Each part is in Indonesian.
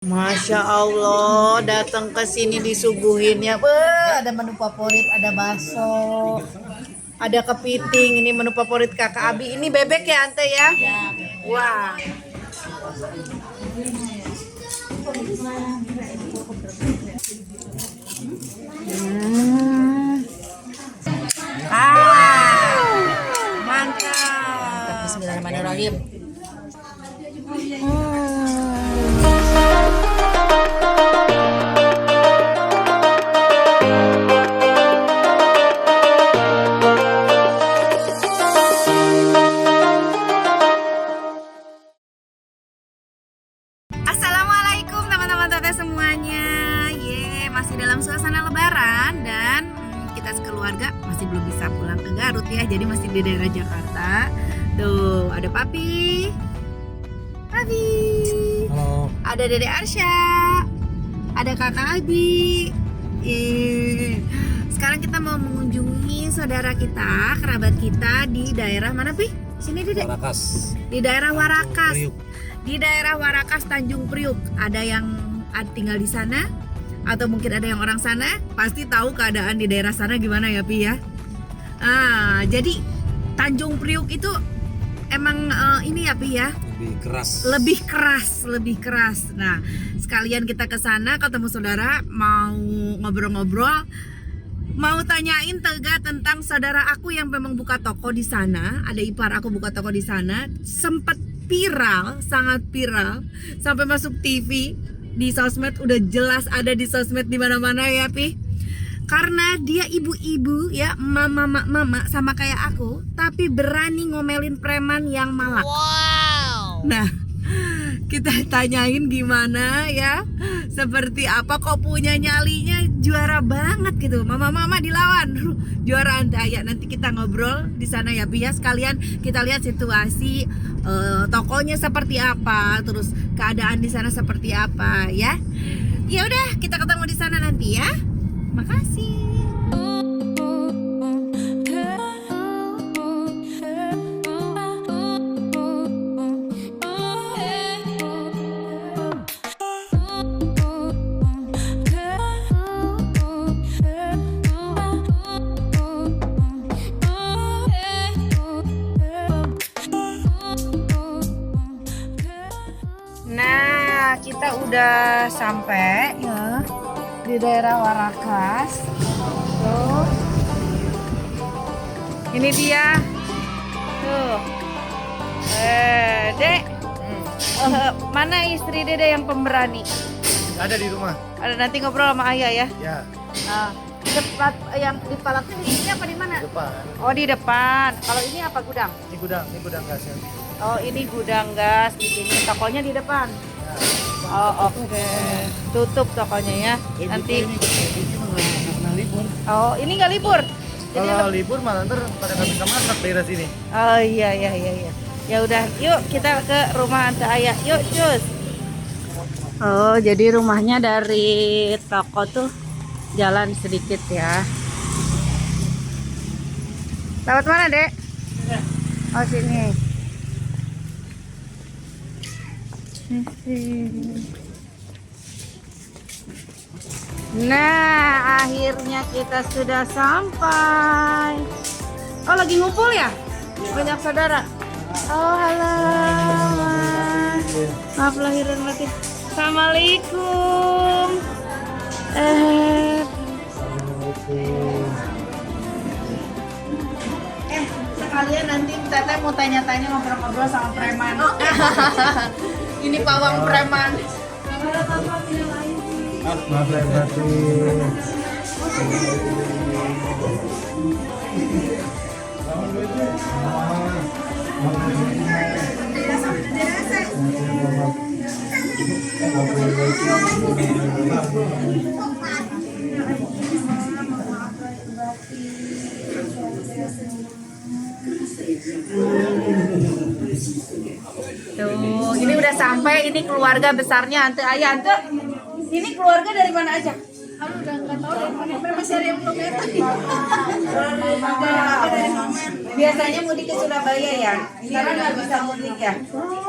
Masya Allah, datang ke sini disuguhin ya. Ada menu favorit, ada bakso, ada kepiting. Ini menu favorit Kakak Abi. Ini bebek ya, Ante ya? Wah. Hmm. Mantap. Bismillahirrahmanirrahim. Assalamualaikum teman-teman teteh semuanya. Masih dalam suasana lebaran dan kita sekeluarga masih belum bisa pulang ke Garut ya. Jadi masih di daerah Jakarta. Tuh, ada Papi. Halo. Ada Dede Arsya. Ada Kakak Abi. Sekarang kita mau mengunjungi saudara kita, kerabat kita di daerah mana, Pi? Sini, Dede. Warakas. Di daerah Warakas. Priuk. Di daerah Warakas Tanjung Priuk. Ada yang tinggal di sana atau mungkin ada yang orang sana, pasti tahu keadaan di daerah sana gimana ya, Pi ya. Jadi Tanjung Priuk itu emang ini ya, Pi ya. Lebih keras. Nah, sekalian kita ke sana ketemu saudara, mau ngobrol-ngobrol, mau tanyain Tega tentang saudara aku yang memang buka toko di sana. Ada ipar aku buka toko di sana, sempat viral, sangat viral, sampai masuk TV, di sosmed, udah jelas ada di sosmed di mana-mana ya, Pi. Karena dia ibu-ibu ya, mama sama kayak aku, tapi berani ngomelin preman yang malak. Wow. Nah, kita tanyain gimana ya, seperti apa kok punya nyalinya juara banget gitu. Mama dilawan juara Ante Aya. Nanti kita ngobrol di sana ya, Pi ya. Sekalian kita lihat situasi tokonya seperti apa, terus keadaan di sana seperti apa ya. Ya udah, kita ketemu di sana nanti ya. Makasih. Nah, kita udah sampai ya di daerah Warakas. Tuh. Ini dia. Tuh. Dek. Mana istri Dede yang pemberani? Ada di rumah. Ada, nanti ngobrol sama Ayah ya. Ya. Di depan yang di palaknya di sini apa di mana? Depan. Oh, di depan. Kalau ini apa gudang? Ini gudang gas ya. Oh, ini gudang gas di sini. Tokonya di depan. Ya. Oh, oke. Tutup tokonya ya. Nanti. Ini libur. Oh, ini nggak libur. Jadi Kalau libur malah ntar pada nggak bisa masak daerah sini. oh iya. Ya udah, yuk kita ke rumah Ante Ayah. Yuk, cus. Oh, jadi rumahnya dari toko tuh jalan sedikit ya. Lewat mana, Dek? Oh, sini. Nah, akhirnya kita sudah sampai. Oh, lagi ngumpul ya? Banyak saudara. Oh, halo. Maaf lahir dan batin. Assalamualaikum. Sekalian nanti Teteh mau tanya-tanya, ngobrol-ngobrol sama preman. Ini pawang preman. Maaf lahir batin. Tuh, ini udah sampai. Ini keluarga besarnya Ante Ayah. Ante, ini keluarga dari mana aja? Kamu udah nggak tahu dari mana, masih ada yang belum datang. Biasanya mudik ke Surabaya ya, sekarang nggak bisa mudik ya.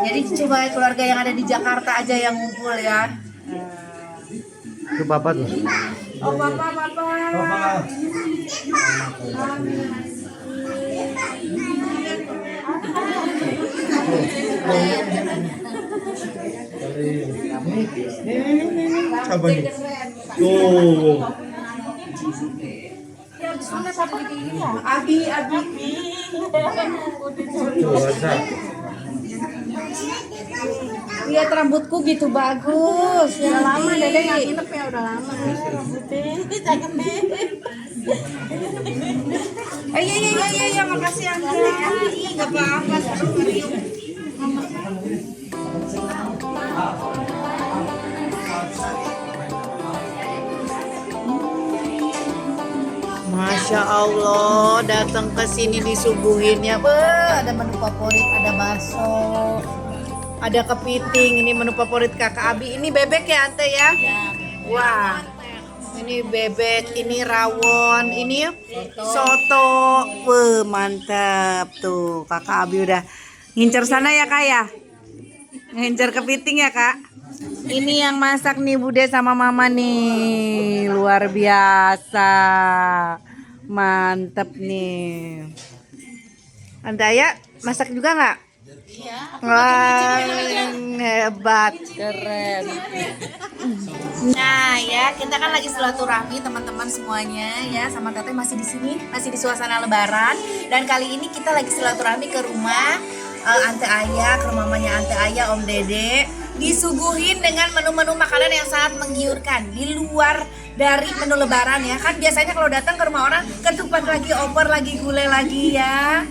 Jadi cuma keluarga yang ada di Jakarta aja yang ngumpul ya. Itu papa tuh. Oh papa. Apa nih? Tuh. Abi. Tuh, ada. Lihat rambutku gitu bagus. Udah lama Dede nggak nginep ya, udah lama rambutnya cakep deh. Iya, makasih Angga. Nggak apa-apa. Masya Allah, datang ke sini disuguhin ya. Ada menu favorit, ada bakso, ada kepiting. Ini menu favorit kakak Abi. Ini bebek ya Ante ya? Wah, ini bebek, ini rawon, ini soto. Wah, mantap tuh. Kakak Abi udah ngincer sana ya kak ya? Ngincer kepiting ya kak? Ini yang masak nih Bude sama mama nih. Luar biasa. Mantep nih. Ante masak juga nggak? Iya. Wah, hebat, keren. Nah ya, kita kan lagi silaturahmi teman-teman semuanya ya, sama Teteh masih di sini, masih di suasana Lebaran. Dan kali ini kita lagi silaturahmi ke rumah Ante Ayah, ke mamanya Ante Ayah, Om Dede. Disuguhin dengan menu-menu makanan yang sangat menggiurkan di luar dari menu Lebaran ya. Kan biasanya kalau datang ke rumah orang, ketupat lagi, opor lagi, gulai lagi ya,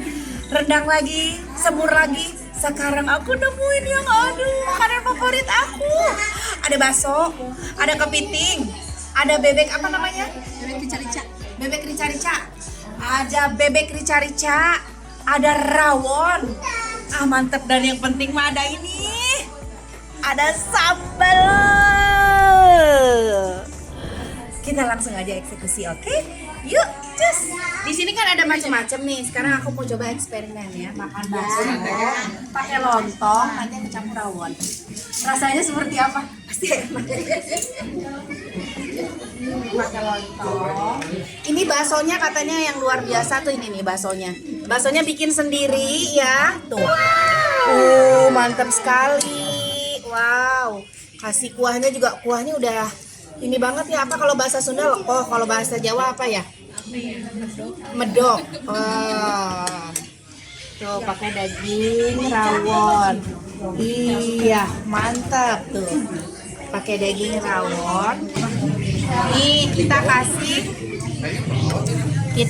rendang lagi, semur lagi. Sekarang aku nemuin yang makanan favorit aku. Ada bakso, ada kepiting, ada bebek apa namanya? Bebek rica-rica. Ada bebek rica-rica, ada rawon. Mantep, dan yang penting mah ada ini. Ada sambal. Kita langsung aja eksekusi, oke? Yuk, cus. Di sini kan ada macam-macam nih. Sekarang aku mau coba eksperimen ya, makan bakso pakai lontong, nanti aku campur rawon. Rasanya seperti apa? Pasti enak. Pakai lontong. Ini baksonya katanya yang luar biasa tuh, ini nih baksonya. Baksonya bikin sendiri ya, tuh. Mantap sekali. Wow. Kasih kuahnya juga, kuahnya udah ini banget ya. Apa kalau bahasa Sunda lekoh, kalau bahasa Jawa apa ya? Medok. Tuh pakai daging rawon. Iya, mantap tuh. Pakai daging rawon. Nih kita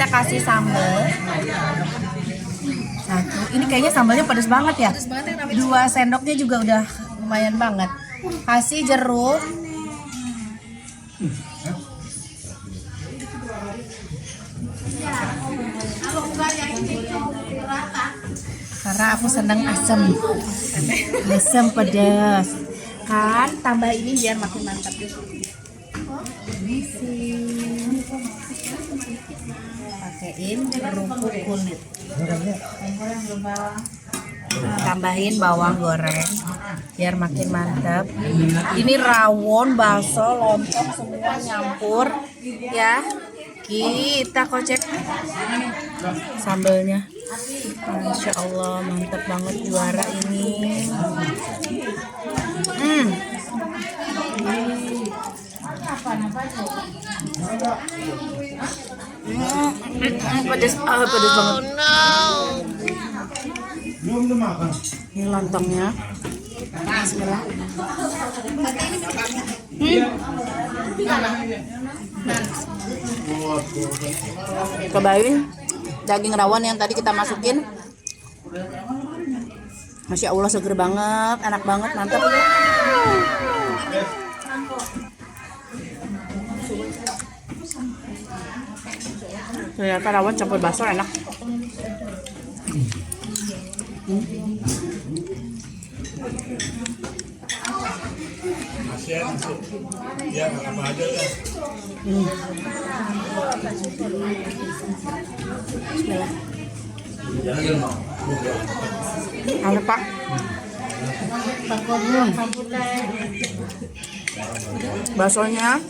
kasih sambal. Satu. Ini kayaknya sambalnya pedas banget ya. 2 sendoknya juga udah lumayan banget. Kasih jeruk. Karena aku seneng asem pedas kan, tambah ini biar makin mantap. Ini sih pakein kerupuk kulit, tambahin bawang goreng biar makin mantap. Ini rawon, bakso, lontong semua nyampur ya. Kita kocek sambelnya. Masya Allah, mantap banget, juara ini. Pedes banget. Ini lontongnya. Bismillah. Cobain daging rawon yang tadi kita masukin. Masya Allah, seger banget, enak banget, mantap. Ternyata rawon campur bakso enak. Ya, apa aja kan. Bismillah. Halo Pak. Baksonya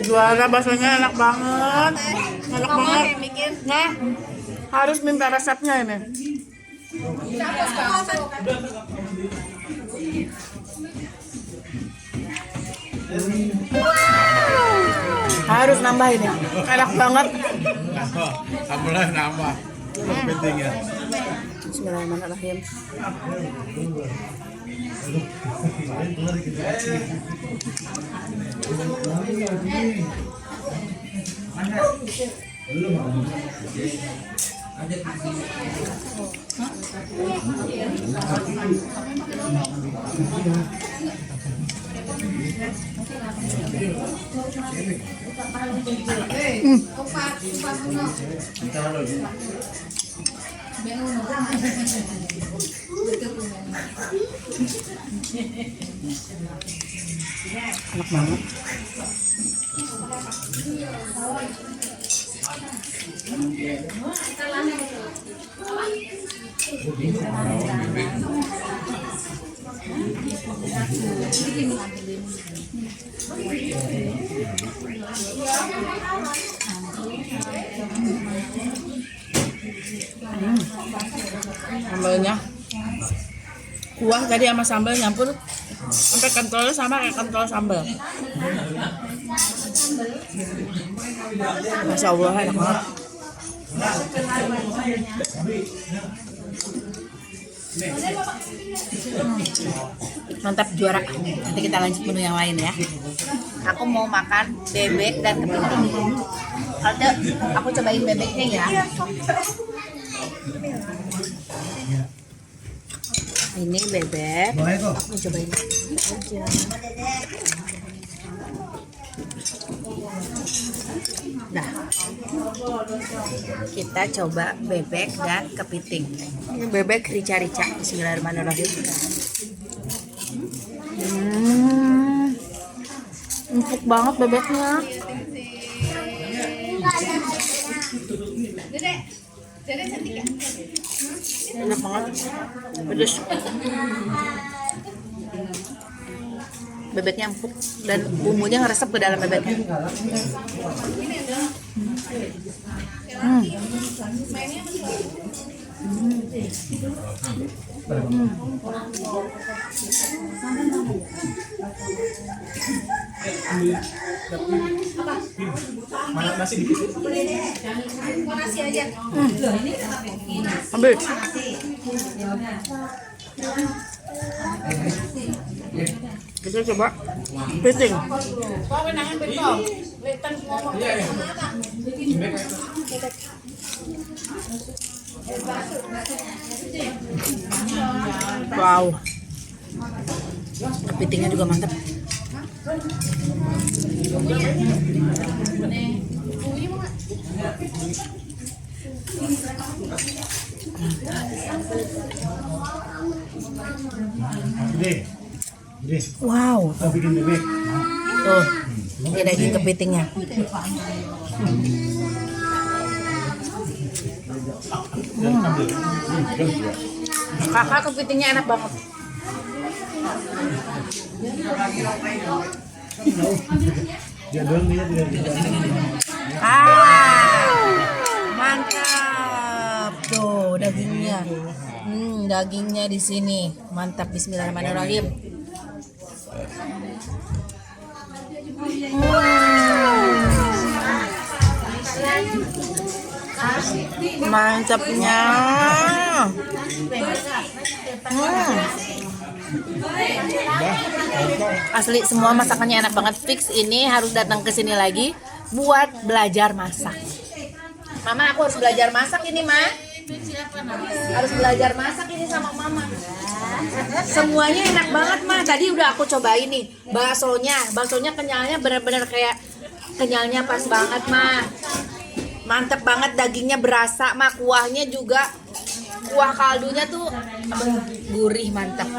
juara baksonya enak banget. Enak banget. Nah, harus minta resepnya ini. Harus nambah ini. Enak banget. Tambah nambah. Penting ya. Bismillahirrahmanirrahim. Enak banget. Sambalnya kuah tadi sama sambal nyampur sampai kentalnya sama kayak kental sambal. Masya Allah enak banget. Mantap juara. Nanti kita lanjut menu yang lain ya. Aku mau makan bebek dan kepiting. Ada, aku cobain bebeknya ya. Ini bebek. Aku cobain aja. Nah, kita coba bebek dan kepiting. Ini bebek rica-rica. Bismillahirrahmanirrahim. Empuk banget bebeknya. Enak banget. Pedes. Bebeknya empuk dan bumbunya ngeresep ke dalam bebeknya. Mana nasi dikit? Ambil. Kita coba kepiting. Wow, kepitingnya juga mantap. Wow, bikin bebek. tuh ini daging kepitingnya. Kakak kepitingnya enak banget. Dia doang dia tidak. Mantap. Tuh dagingnya. Dagingnya di sini. Mantap. Bismillahirrahmanirrahim. Mantapnya. Asli semua masakannya enak banget. Fix ini harus datang ke sini lagi buat belajar masak. Mama, aku harus belajar masak ini, Ma. Harus belajar masak ini sama Mama. Semuanya enak banget, Ma. Tadi udah aku cobain nih baksonya kenyalnya benar-benar kayak kenyalnya pas banget, Ma. Mantep banget, dagingnya berasa, Ma. Kuahnya juga, kuah kaldunya tuh gurih, mantap.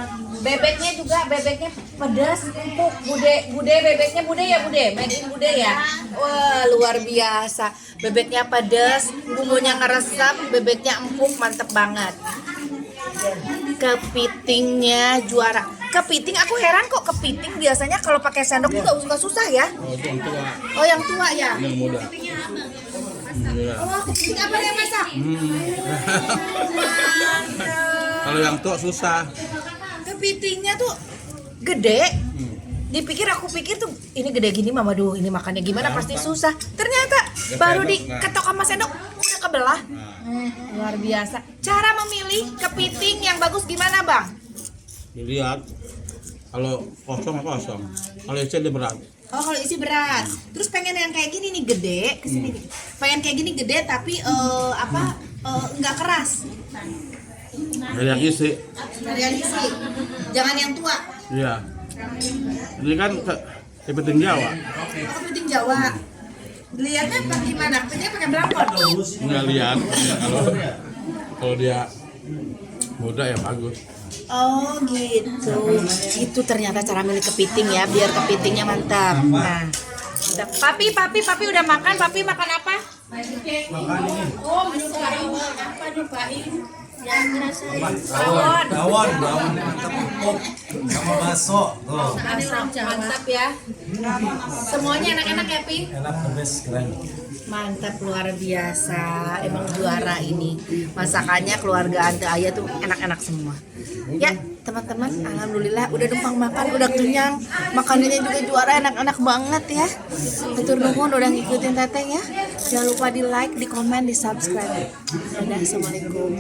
Bebeknya juga, bebeknya pedas, empuk, bude bebeknya bude ya bude, made in bude ya. Wah luar biasa, bebeknya pedas, bumbunya ngeresap, bebeknya empuk, mantep banget. Kepitingnya juara. Kepiting aku heran kok kepiting biasanya kalau pakai sendok juga nggak susah ya. Oh, itu yang tua. Oh yang tua ya. Yang muda. Iya. Oh kepiting apa yang masak? Kalau yang tua susah. Kepitingnya tuh gede. Aku pikir tuh ini gede gini mama, duh ini makannya gimana pasti susah. Ternyata baru diketok sama sendok udah kebelah. Luar biasa. Cara memilih kepiting yang bagus gimana bang? Dilihat. Kalau kosong. Kalau isi dia berat. Oh kalau isi berat. Terus pengen yang kayak gini nih gede kesini. Pengen kayak gini gede tapi nggak keras. Dari yang isi. Dari yang isi. Jangan yang tua. Iya. Ini kan kepiting Jawa. Oh kepiting Jawa. Lihatnya gimana? Kepitingnya pakai belangkon. Nggak lihat. Kalau dia muda ya bagus. Oh gitu. Itu ternyata cara milih kepiting ya, biar kepitingnya mantap. Nah, Papi udah makan. Papi makan apa? Oh, apa nyobain? Yang ngerasain Dawon mantap empuk sama bakso. Tuh, mantap ya. Semuanya enak-enak ya, Pi? enak the best keren. Mantap luar biasa. Emang juara ini. Masakannya keluarga Ante Ayah tuh enak-enak semua. Ya, teman-teman, alhamdulillah udah numpang makan, udah kenyang. Makanannya juga juara, enak-enak banget ya. Hatur nuhun udah ngikutin Teteh ya. Jangan lupa di like, di komen, di subscribe. Dadah, assalamualaikum.